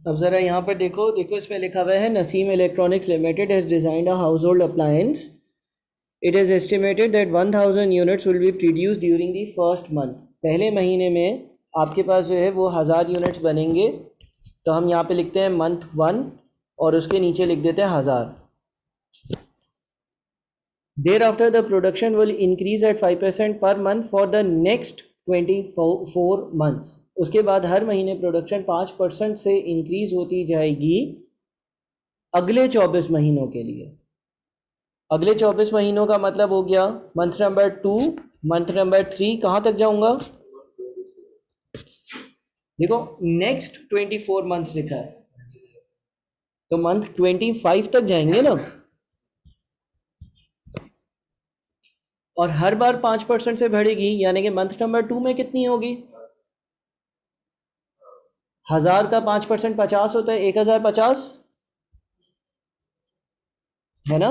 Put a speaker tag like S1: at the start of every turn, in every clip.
S1: अब ज़रा यहाँ पर देखो देखो, इसमें लिखा हुआ है Naseem electronics limited has designed a house hold appliance. It is estimated that 1000 units will be produce during the first month. पहले महीने में आपके पास जो है वो 1000 यूनिट्स बनेंगे. तो हम यहाँ पे लिखते हैं मंथ 1 और उसके नीचे लिख देते हैं 1000. Thereafter, the production will increase at 5% per month for the next 24 months. उसके बाद हर महीने प्रोडक्शन 5% से इंक्रीज होती जाएगी अगले 24 महीनों के लिए. अगले 24 महीनों का मतलब हो गया मंथ नंबर 2, मंथ नंबर 3, कहाँ तक जाऊंगा? देखो नेक्स्ट 24 मंथ्स लिखा है, तो मंथ 25 तक जाएंगे ना. और हर बार 5% से बढ़ेगी, यानी कि मंथ नंबर 2 में कितनी होगी? 1000 का 5% 50 होता है, 1050 है ना.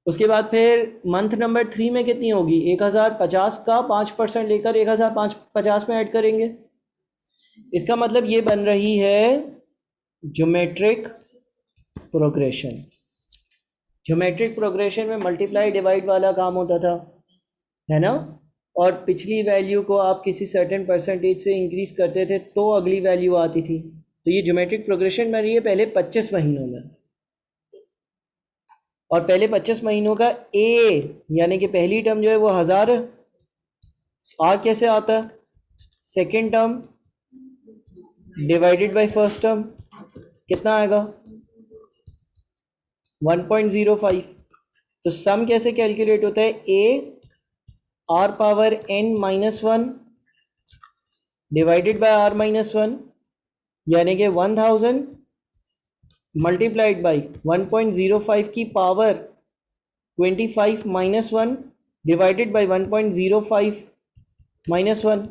S1: उसके बाद फिर मंथ नंबर 3 में कितनी होगी? 1050 का 5% लेकर 1050 में ऐड करेंगे. इसका मतलब ये बन रही है ज्योमेट्रिक प्रोग्रेशन. ज्योमेट्रिक प्रोग्रेशन में मल्टीप्लाई डिवाइड वाला काम होता था, है ना. और पिछली वैल्यू को आप किसी सर्टेन परसेंटेज से इंक्रीज करते थे तो अगली वैल्यू आती थी. तो ये ज्योमेट्रिक प्रोग्रेशन बन रही है पहले 25 महीनों में. और पहले 25 महीनों का ए यानी कि पहली टर्म जो है वो 1000 है. आर कैसे आता है? Second term divided by first term, कितना आएगा? 1.05. तो सम कैसे कैलकुलेट होता है? A r power n minus 1 divided by r minus 1, यानी कि 1000 मल्टीप्लाइड बाई 1.05 की power 25 minus 1 divided by 1.05 minus 1,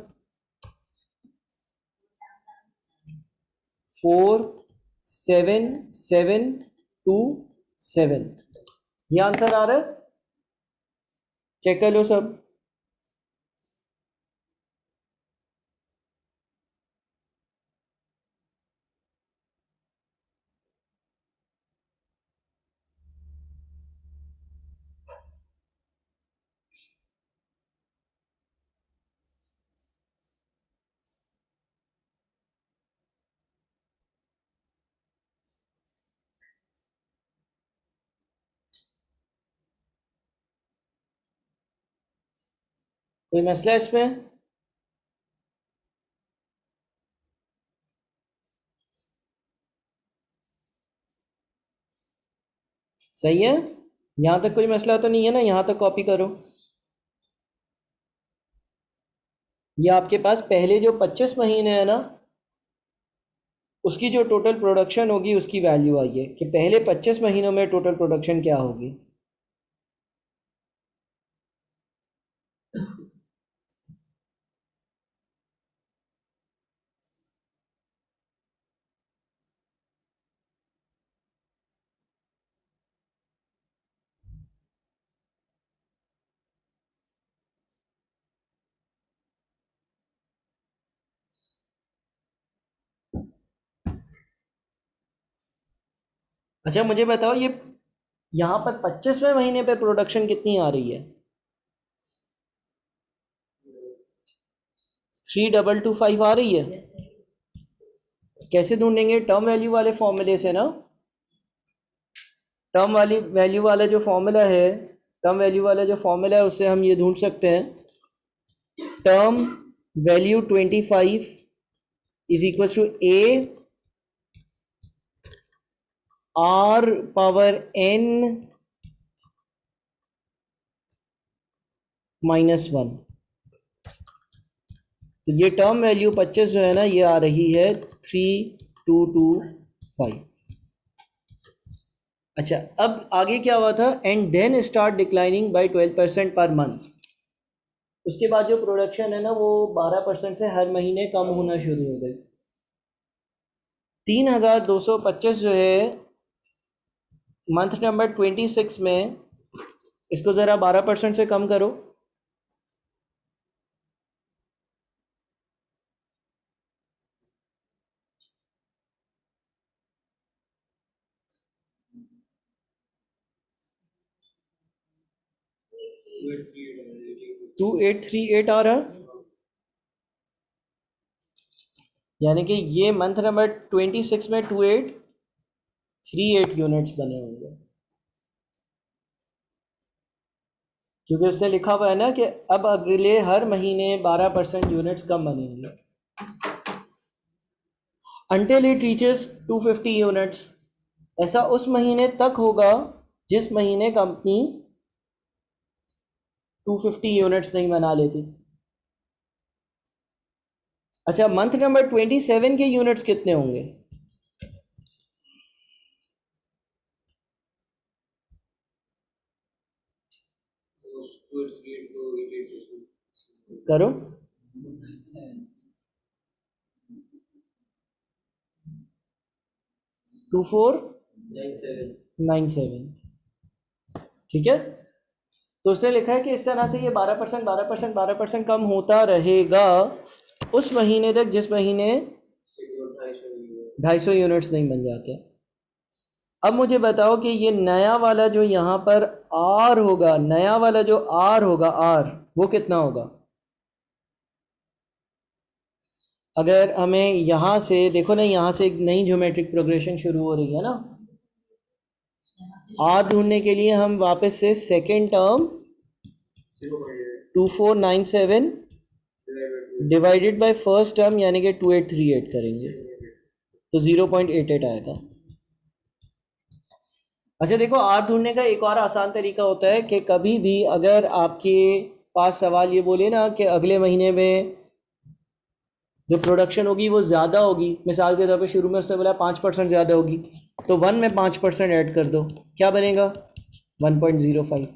S1: 47727. ये आंसर आ रहा है? चेक कर लो सब. कोई मसला है इसमें? सही है. यहाँ तक कोई मसला तो नहीं है ना? यहाँ तक कॉपी करो. ये आपके पास पहले जो 25 महीने है ना, उसकी जो टोटल प्रोडक्शन होगी उसकी वैल्यू आई है कि पहले 25 महीनों में टोटल प्रोडक्शन क्या होगी. अच्छा मुझे बताओ, ये यहाँ पर 25वें महीने पे प्रोडक्शन कितनी आ रही है? 3225 आ रही है. कैसे ढूंढेंगे? टर्म वैल्यू वाले फॉर्मूले से ना. टर्म वाली वैल्यू वाला जो फॉर्मूला है, टर्म वैल्यू वाला जो फॉर्मूला है उससे हम ये ढूंढ सकते हैं. Term value 25 is equal to a r power n -1. तो ये टर्म वैल्यू 25 जो है ना, ये आ रही है 3225. अच्छा अब आगे क्या हुआ था? And then start declining by 12% per month. उसके बाद जो प्रोडक्शन है ना वो 12% से हर महीने कम होना शुरू हो गई. 3225 जो है मंथ नंबर 26 में, इसको ज़रा 12% से कम करो. 2838 आ रहा, यानी कि ये मंथ नंबर 26 में 2838 यूनिट्स बने होंगे, क्योंकि उसने लिखा हुआ है ना कि अब अगले हर महीने 12% यूनिट्स कम बनेंगे until it reaches 250 यूनिट्स। ऐसा उस महीने तक होगा जिस महीने कंपनी 250 यूनिट्स नहीं बना लेती। अच्छा, मंथ नंबर 27 के यूनिट्स कितने होंगे? करो, 2497, ठीक है। तो उसने लिखा है कि इस तरह से ये 12% 12% 12% कम होता रहेगा उस महीने तक जिस महीने 250 यूनिट्स नहीं बन जाते। अब मुझे बताओ कि ये नया वाला जो यहाँ पर आर होगा, नया वाला जो आर होगा, आर वो कितना होगा? अगर हमें यहाँ से देखो ना, यहाँ से एक नई ज्योमेट्रिक प्रोग्रेशन शुरू हो रही है ना, आर ढूंढने के लिए हम वापस से second term 2497 divided by first term यानी कि 2838 करेंगे तो 0.88 आएगा। अच्छा देखो, आर ढूंढने का एक और आसान तरीका होता है कि कभी भी अगर आपके पास सवाल ये बोले ना कि अगले महीने में जो प्रोडक्शन होगी वो ज़्यादा होगी, मिसाल के तौर पे शुरू में उसने बोला 5% ज़्यादा होगी, तो 1 में 5% ऐड कर दो, क्या बनेगा? 1.05।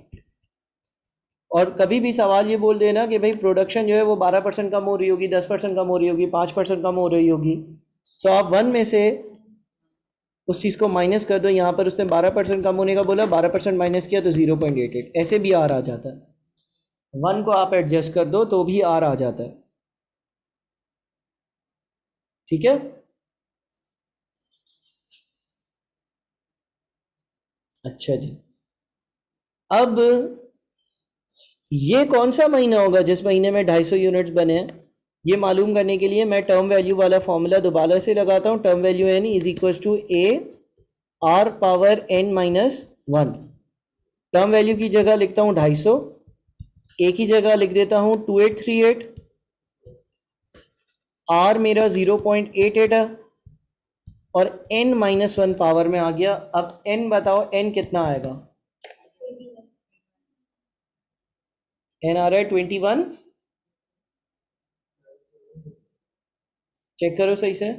S1: और कभी भी सवाल ये बोल देना कि भाई प्रोडक्शन जो है वो 12% कम हो रही होगी, 10% कम हो रही होगी, 5% कम हो रही होगी, तो आप 1 में से उस चीज़ को माइनस कर दो। यहाँ पर उसने 12% कम होने का बोला, 12% माइनस किया तो 0.88, ऐसे भी आर आ जाता है। 1 को आप एडजस्ट कर दो तो भी आर आ जाता है, ठीक है। अच्छा जी, अब ये कौन सा महीना होगा जिस महीने में 250 यूनिट्स बने हैं, ये मालूम करने के लिए मैं टर्म वैल्यू वाला फॉर्मूला दोबारा से लगाता हूँ। Term value n is equal to a r power n minus 1। Term value की जगह लिखता हूँ 250, ए की जगह लिख देता हूँ 2838, आर मेरा 0.88 है और n माइनस 1 पावर में आ गया। अब n बताओ, n कितना आएगा? n आ रहा है 21, चेक करो सही से।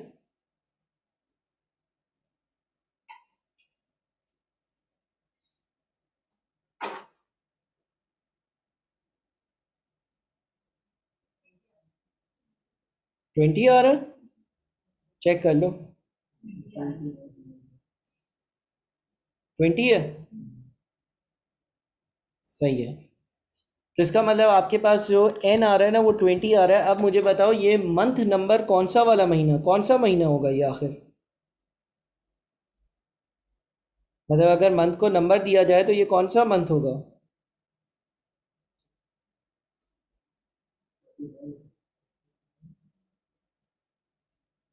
S1: ट्वेंटी आ रहा है, चेक कर लो। 20 है, सही है। तो इसका मतलब आपके पास जो n आ रहा है ना वो 20 आ रहा है। अब मुझे बताओ ये मंथ नंबर कौन सा वाला महीना, कौन सा महीना होगा ये आखिर? मतलब अगर मंथ को नंबर दिया जाए तो ये कौन सा मंथ होगा?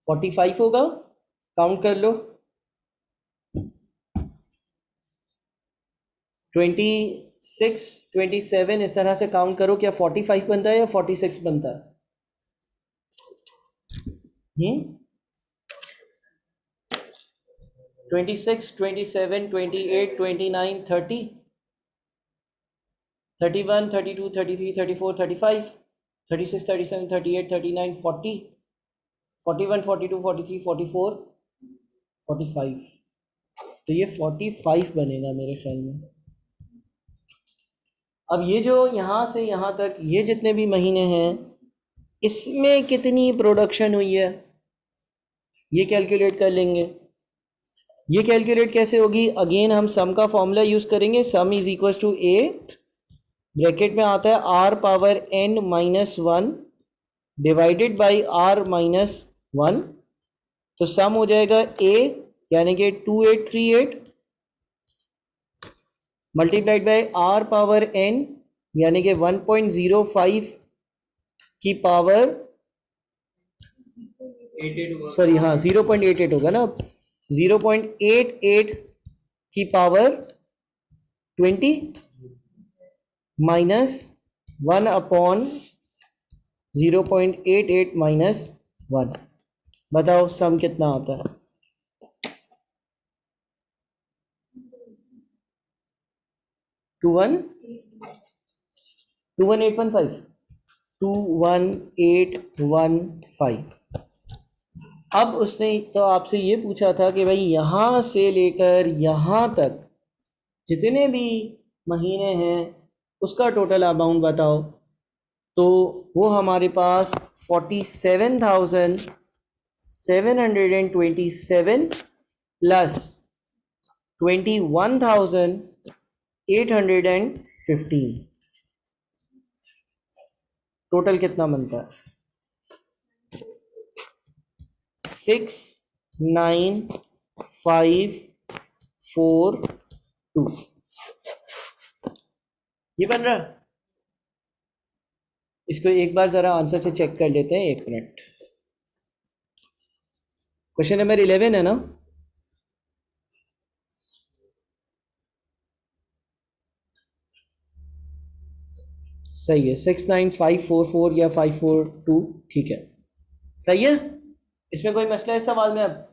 S1: 45 होगा, काउंट कर लो। 26 27 इस तरह से काउंट करो, क्या 45 बनता है या 46 बनता है? 26 27 28 29 30 31 32 33 34 35 36 37 38 39 40 41 42 43 44 45, तो ये 45 बनेगा मेरे ख्याल में। अब ये जो यहाँ से यहाँ तक ये जितने भी महीने हैं इसमें कितनी प्रोडक्शन हुई है ये कैलकुलेट कर लेंगे। ये कैलकुलेट कैसे होगी? अगेन हम सम का फॉर्मूला यूज करेंगे। Sum is equal to a, bracket में आता है r power n minus 1 divided by r minus 1। तो सम हो जाएगा ए यानी कि 2838 multiplied by r power n यानी कि 1.05 की पावर, सॉरी हाँ 0.88 होगा ना, 0.88 की पावर 20 माइनस 1/0.88 माइनस 1। बताओ सम कितना आता है? 21815, 21815। अब उसने तो आपसे ये पूछा था कि भाई यहाँ से लेकर यहाँ तक जितने भी महीने हैं उसका टोटल अमाउंट बताओ। तो वो हमारे पास 47,727 प्लस 21,815, टोटल कितना बनता है? 69542। ये बन रहा है? इसको एक बार ज़रा आंसर से चेक कर लेते हैं, 1 मिनट। क्वेश्चन नंबर 11 है ना? सही है, 69544 या 542, ठीक है, सही है। इसमें कोई मसला है इस सवाल में? अब